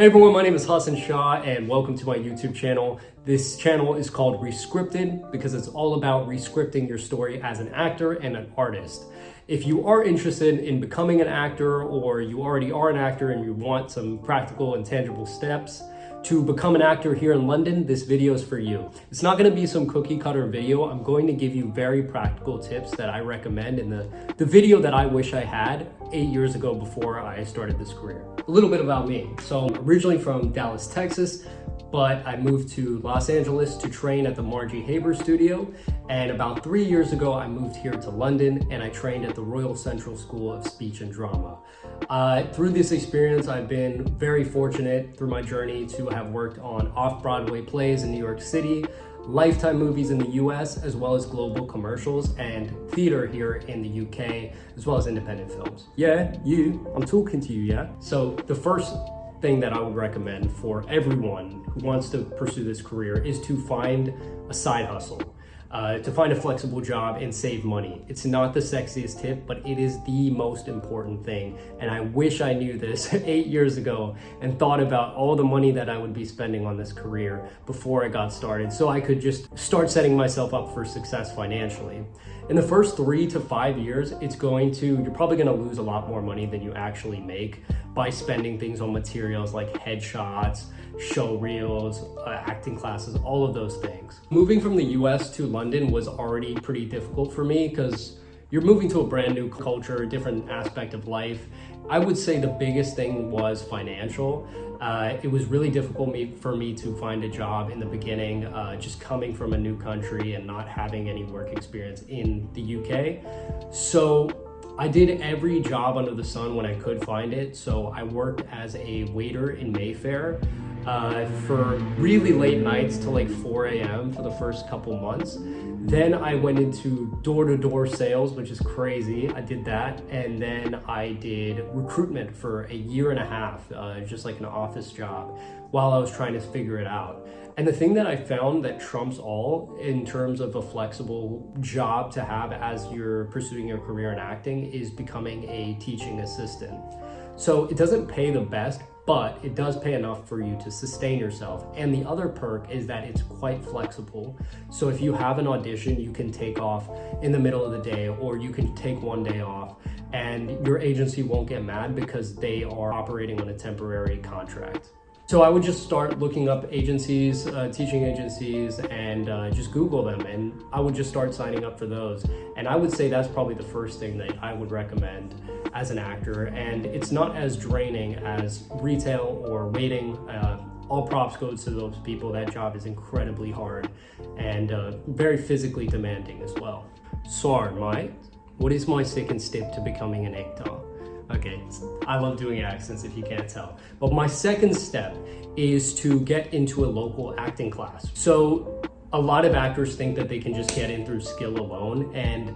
Hey everyone, my name is Hassan Shah and welcome to my YouTube channel. This channel is called Rescripted because it's all about rescripting your story as an actor and an artist. If you are interested in becoming an actor or you already are an actor and you want some practical and tangible steps to become an actor here in London, this video is for you. It's not going to be some cookie cutter video. I'm going to give you very practical tips that I recommend in the video that I wish I had 8 years ago before I started this career. A little bit about me. So I'm originally from Dallas, Texas, but I moved to Los Angeles to train at the Margie Haber studio. And about 3 years ago, I moved here to London and I trained at the Royal Central School of Speech and Drama. Through this experience, I've been very fortunate through my journey to have worked on off-Broadway plays in New York City, Lifetime movies in the US, as well as global commercials and theater here in the UK, as well as independent films. Yeah, I'm talking to you, yeah? So the first thing that I would recommend for everyone who wants to pursue this career is to find a side hustle. To find a flexible job and save money. It's not the sexiest tip, but it is the most important thing. And I wish I knew this 8 years ago and thought about all the money that I would be spending on this career before I got started, so I could just start setting myself up for success financially. In the first 3 to 5 years, you're probably gonna lose a lot more money than you actually make by spending things on materials like headshots, show reels, acting classes, all of those things. Moving from the US to London was already pretty difficult for me because you're moving to a brand new culture, a different aspect of life. I would say the biggest thing was financial. It was really difficult for me to find a job in the beginning, just coming from a new country and not having any work experience in the UK. So I did every job under the sun when I could find it. So I worked as a waiter in Mayfair for really late nights till like 4 a.m. for the first couple months. Then I went into door-to-door sales, which is crazy. I did that. And then I did recruitment for a year and a half, just like an office job while I was trying to figure it out. And the thing that I found that trumps all in terms of a flexible job to have as you're pursuing your career in acting is becoming a teaching assistant. So it doesn't pay the best, but it does pay enough for you to sustain yourself. And the other perk is that it's quite flexible. So if you have an audition, you can take off in the middle of the day, or you can take one day off, and your agency won't get mad because they are operating on a temporary contract. So I would just start looking up agencies, teaching agencies, and just Google them, and I would just start signing up for those. And I would say that's probably the first thing that I would recommend as an actor. And it's not as draining as retail or waiting. All props go to those people. That job is incredibly hard and very physically demanding as well. So, mate, what is my second step to becoming an actor? Okay, I love doing accents if you can't tell. But my second step is to get into a local acting class. So a lot of actors think that they can just get in through skill alone, and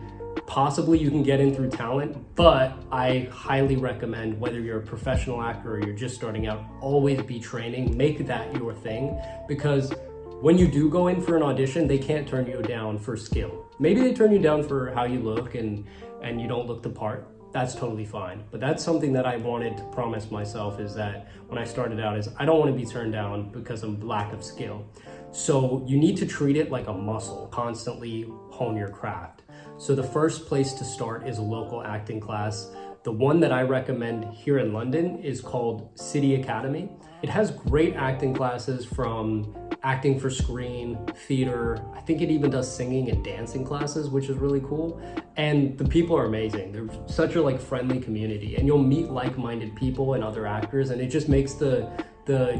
possibly you can get in through talent, but I highly recommend, whether you're a professional actor or you're just starting out, always be training, make that your thing, because when you do go in for an audition, they can't turn you down for skill. Maybe they turn you down for how you look and you don't look the part. That's totally fine. But that's something that I wanted to promise myself, is that when I started out, is I don't want to be turned down because of lack of skill. So you need to treat it like a muscle, constantly hone your craft. So the first place to start is a local acting class. The one that I recommend here in London is called City Academy. It has great acting classes, from acting for screen, theater. I think it even does singing and dancing classes, which is really cool. And the people are amazing. They're such a friendly community, and you'll meet like-minded people and other actors, and it just makes the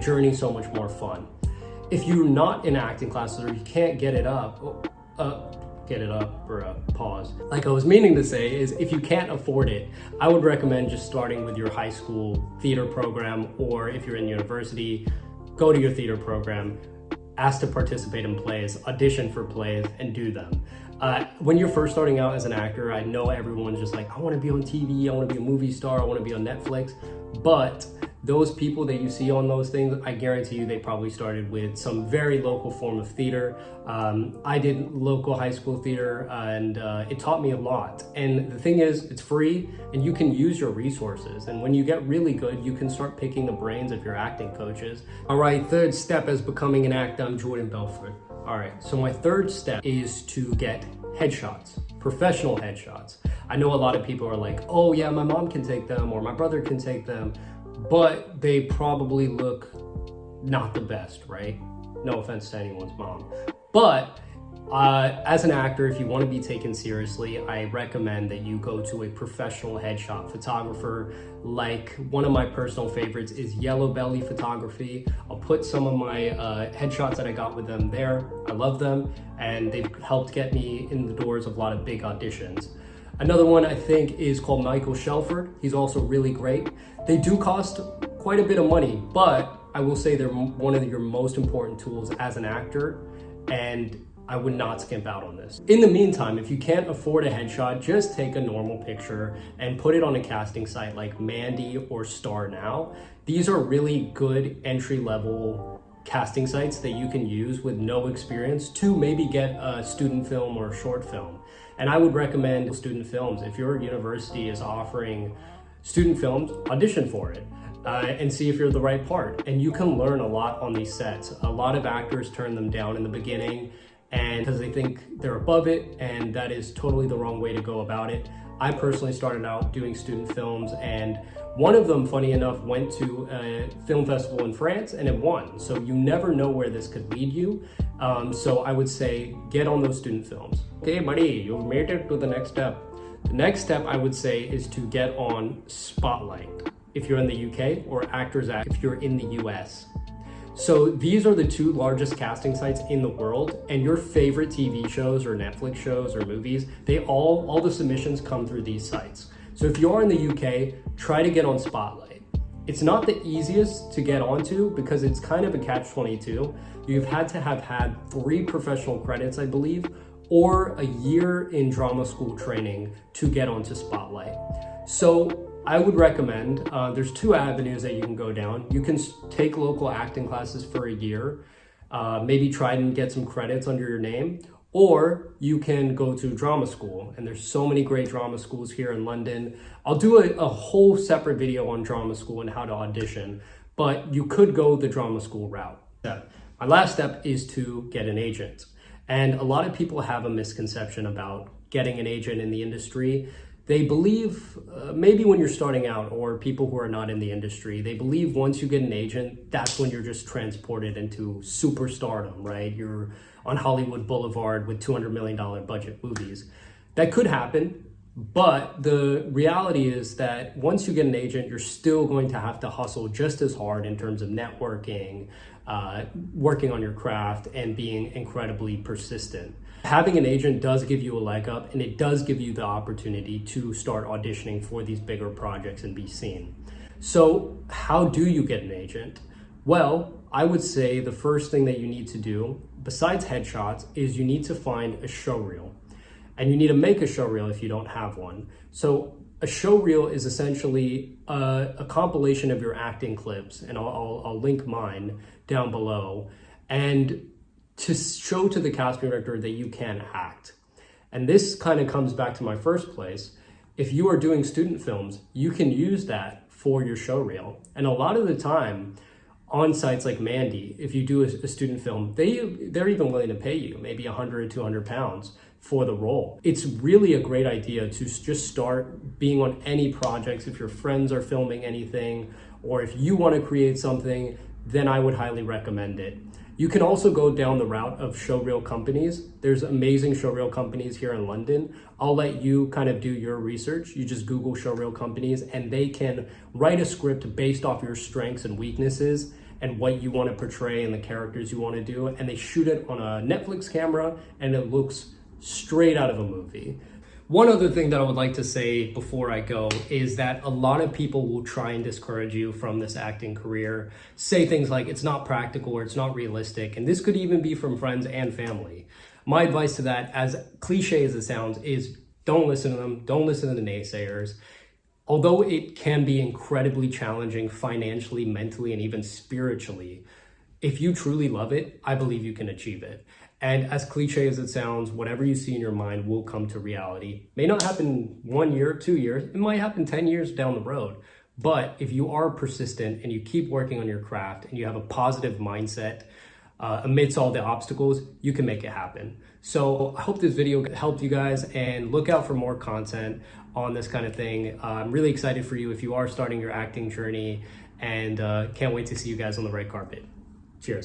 journey so much more fun. If you're not in acting classes or you can't get it up, pause. Like I was meaning to say is, if you can't afford it, I would recommend just starting with your high school theater program, or if you're in university, go to your theater program, ask to participate in plays, audition for plays, and do them. When you're first starting out as an actor, I know everyone's just like, I want to be on TV, I want to be a movie star, I want to be on Netflix, but those people that you see on those things, I guarantee you they probably started with some very local form of theater. I did local high school theater, and it taught me a lot. And the thing is, it's free and you can use your resources. And when you get really good, you can start picking the brains of your acting coaches. All right, third step is becoming an actor. I'm Jordan Belfort. All right, so my third step is to get headshots, professional headshots. I know a lot of people are like, oh yeah, my mom can take them or my brother can take them, but they probably look not the best, right? No offense to anyone's mom. But as an actor, if you want to be taken seriously, I recommend that you go to a professional headshot photographer. Like, one of my personal favorites is Yellow Belly Photography. I'll put some of my headshots that I got with them there. I love them, and they've helped get me in the doors of a lot of big auditions. Another one I think is called Michael Shelford. He's also really great. They do cost quite a bit of money, but I will say they're one of your most important tools as an actor, and I would not skimp out on this. In the meantime, if you can't afford a headshot, just take a normal picture and put it on a casting site like Mandy or Star Now. These are really good entry-level casting sites that you can use with no experience to maybe get a student film or a short film. And I would recommend student films. If your university is offering student films, audition for it and see if you're the right part. And you can learn a lot on these sets. A lot of actors turn them down in the beginning and because they think they're above it, and that is totally the wrong way to go about it. I personally started out doing student films, and one of them, funny enough, went to a film festival in France and it won. So you never know where this could lead you. So I would say get on those student films. Okay, buddy, you've made it to the next step. The next step I would say is to get on Spotlight if you're in the UK, or Actors Act if you're in the US. So these are the two largest casting sites in the world, and your favorite TV shows or Netflix shows or movies, they all the submissions come through these sites. So if you're in the UK, try to get on Spotlight. It's not the easiest to get onto because it's kind of a catch-22. You've had to have had 3 professional credits, I believe, or a year in drama school training to get onto Spotlight. So I would recommend, there's 2 avenues that you can go down. You can take local acting classes for a year, maybe try and get some credits under your name, or you can go to drama school. And there's so many great drama schools here in London. I'll do a whole separate video on drama school and how to audition, but you could go the drama school route. My last step is to get an agent. And a lot of people have a misconception about getting an agent in the industry. They believe, maybe when you're starting out, or people who are not in the industry, they believe once you get an agent, that's when you're just transported into superstardom, right? You're on Hollywood Boulevard with $200 million budget movies. That could happen, but the reality is that once you get an agent, you're still going to have to hustle just as hard in terms of networking, working on your craft, and being incredibly persistent. Having an agent does give you a leg up, and it does give you the opportunity to start auditioning for these bigger projects and be seen. So how do you get an agent? Well, I would say the first thing that you need to do, besides headshots, is you need to find a showreel. And you need to make a showreel if you don't have one. So a showreel is essentially a compilation of your acting clips, and I'll link mine down below, and to show to the casting director that you can act. And this kind of comes back to my first place. If you are doing student films, you can use that for your showreel. And a lot of the time on sites like Mandy, if you do a student film, they're even willing to pay you maybe 100 or 200 pounds for the role. It's really a great idea to just start being on any projects. If your friends are filming anything, or if you want to create something, then I would highly recommend it. You can also go down the route of showreel companies. There's amazing showreel companies here in London. I'll let you kind of do your research. You just Google showreel companies, and they can write a script based off your strengths and weaknesses and what you want to portray and the characters you want to do. And they shoot it on a Netflix camera, and it looks straight out of a movie. One other thing that I would like to say before I go is that a lot of people will try and discourage you from this acting career, say things like it's not practical or it's not realistic, and this could even be from friends and family. My advice to that, as cliche as it sounds, is don't listen to them, don't listen to the naysayers. Although it can be incredibly challenging financially, mentally, and even spiritually, if you truly love it, I believe you can achieve it. And as cliche as it sounds, whatever you see in your mind will come to reality. May not happen 1 year, 2 years, it might happen 10 years down the road. But if you are persistent and you keep working on your craft and you have a positive mindset amidst all the obstacles, you can make it happen. So I hope this video helped you guys, and look out for more content on this kind of thing. I'm really excited for you if you are starting your acting journey, and can't wait to see you guys on the red carpet. Cheers.